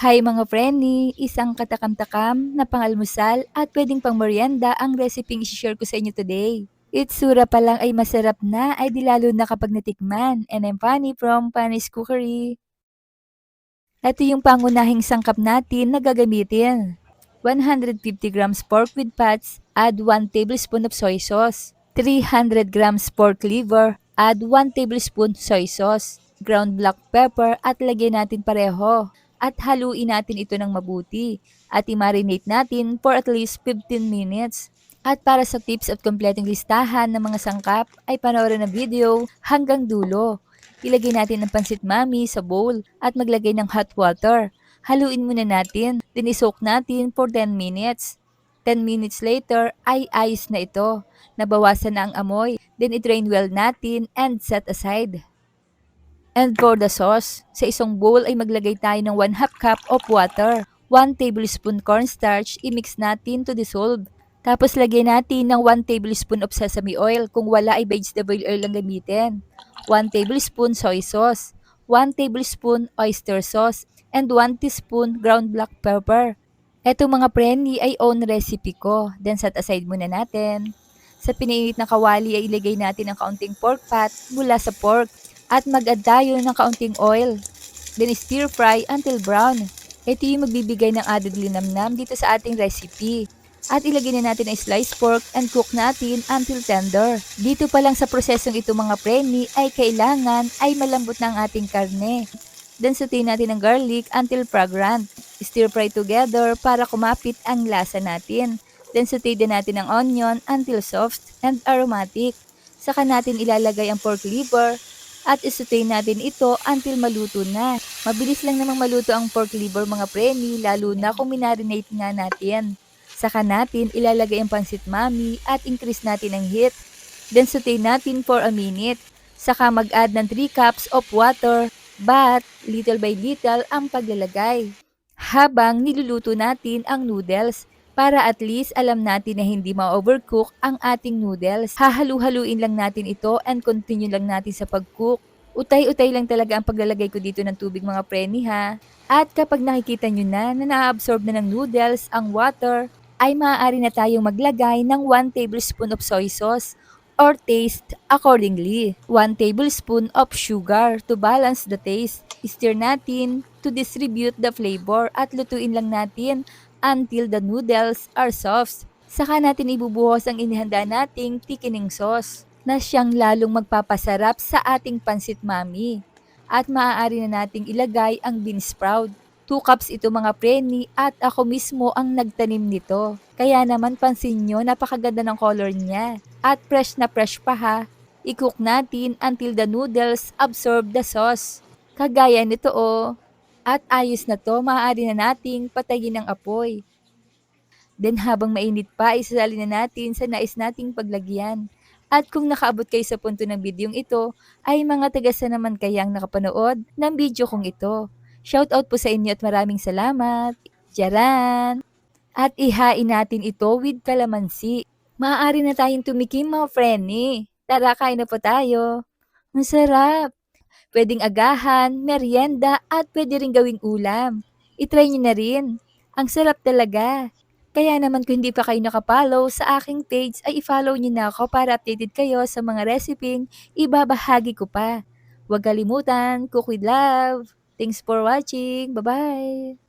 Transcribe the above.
Hi mga preni, isang katakam-takam na pangalmusal at pwedeng pang merienda ang recipe i-share ko sa inyo today. Itsura pa lang ay masarap na ay di lalo na kapag natikman. And I'm Fanny from Fanny's Cookery. Ito yung pangunahing sangkap natin na gagamitin. 150 grams pork with fats, add 1 tablespoon of soy sauce. 300 grams pork liver, add 1 tablespoon soy sauce. Ground black pepper at lagyan natin pareho. At haluin natin ito ng mabuti. At i-marinate natin for at least 15 minutes. At para sa tips at kompletong listahan ng mga sangkap ay panoorin ang video hanggang dulo. Ilagay natin ang pansit mami sa bowl at maglagay ng hot water. Haluin muna natin, then isoak natin for 10 minutes. 10 minutes later ay ayos na ito. Nabawasan na ang amoy, then i-drain well natin and set aside. And for the sauce, sa isang bowl ay maglagay tayo ng 1/2 cup of water. 1 tablespoon cornstarch, i-mix natin to dissolve. Tapos lagyan natin ng 1 tablespoon of sesame oil, kung wala ay vegetable oil lang gamitin. 1 tablespoon soy sauce, 1 tablespoon oyster sauce, and 1 teaspoon ground black pepper. Eto mga preni ay own recipe ko, then set aside muna natin. Sa piniinit na kawali ay ilagay natin ang kaunting pork fat mula sa pork at mag-add tayo ng kaunting oil. Then stir fry until brown. Ito yung magbibigay ng added linamnam dito sa ating recipe. At ilagay na natin ang sliced pork and cook natin until tender. Dito pa lang sa prosesong ito mga preni ay kailangan ay malambot na ang ating karne. Then sautein natin ang garlic until fragrant. Stir fry together para kumapit ang lasa natin. Then saute din natin ang onion until soft and aromatic. Saka natin ilalagay ang pork liver at isaute natin ito until maluto na. Mabilis lang namang maluto ang pork liver mga preni, lalo na kung minarinate nga natin. Saka natin ilalagay ang pansit mami at increase natin ang heat. Then saute natin for a minute. Saka mag-add ng 3 cups of water, but little by little ang paglalagay. Habang niluluto natin ang noodles, para at least alam natin na hindi ma-overcook ang ating noodles. Hahalu-haluin lang natin ito and continue lang natin sa pag-cook. Utay-utay lang talaga ang paglalagay ko dito ng tubig mga preni ha. At kapag nakikita nyo na na-absorb na ng noodles ang water, ay maaari na tayong maglagay ng 1 tablespoon of soy sauce or taste accordingly. 1 tablespoon of sugar to balance the taste. Stir natin to distribute the flavor at lutuin lang natin until the noodles are soft. Saka natin ibubuhos ang inihanda nating thickening sauce na siyang lalong magpapasarap sa ating pansit mami. At maaari na nating ilagay ang bean sprout. 2 cups ito mga preni at ako mismo ang nagtanim nito. Kaya naman pansin nyo, napakaganda ng color niya. At fresh na fresh pa ha. I-cook natin until the noodles absorb the sauce. Kagaya nito oh. At ayos na to, maaari na nating patayin ang apoy. Then habang mainit pa, isasali na natin sa nais nating paglagyan. At kung nakaabot kayo sa punto ng bidyong ito, ay mga tagasa naman kayang nakapanood ng video kong ito. Shoutout po sa inyo at maraming salamat. Jaran! At ihain natin ito with kalamansi. Maaari na tayong tumikim mga freni. Tara, kain na po tayo. Masarap! Pwedeng agahan, merienda at pwede rin gawing ulam. I-try nyo na rin. Ang sarap talaga. Kaya naman kung hindi pa kayo nakapollow sa aking page ay i-follow nyo na ako para updated kayo sa mga reseping ibabahagi ko pa. Huwag kalimutan, cook with love. Thanks for watching. Bye-bye!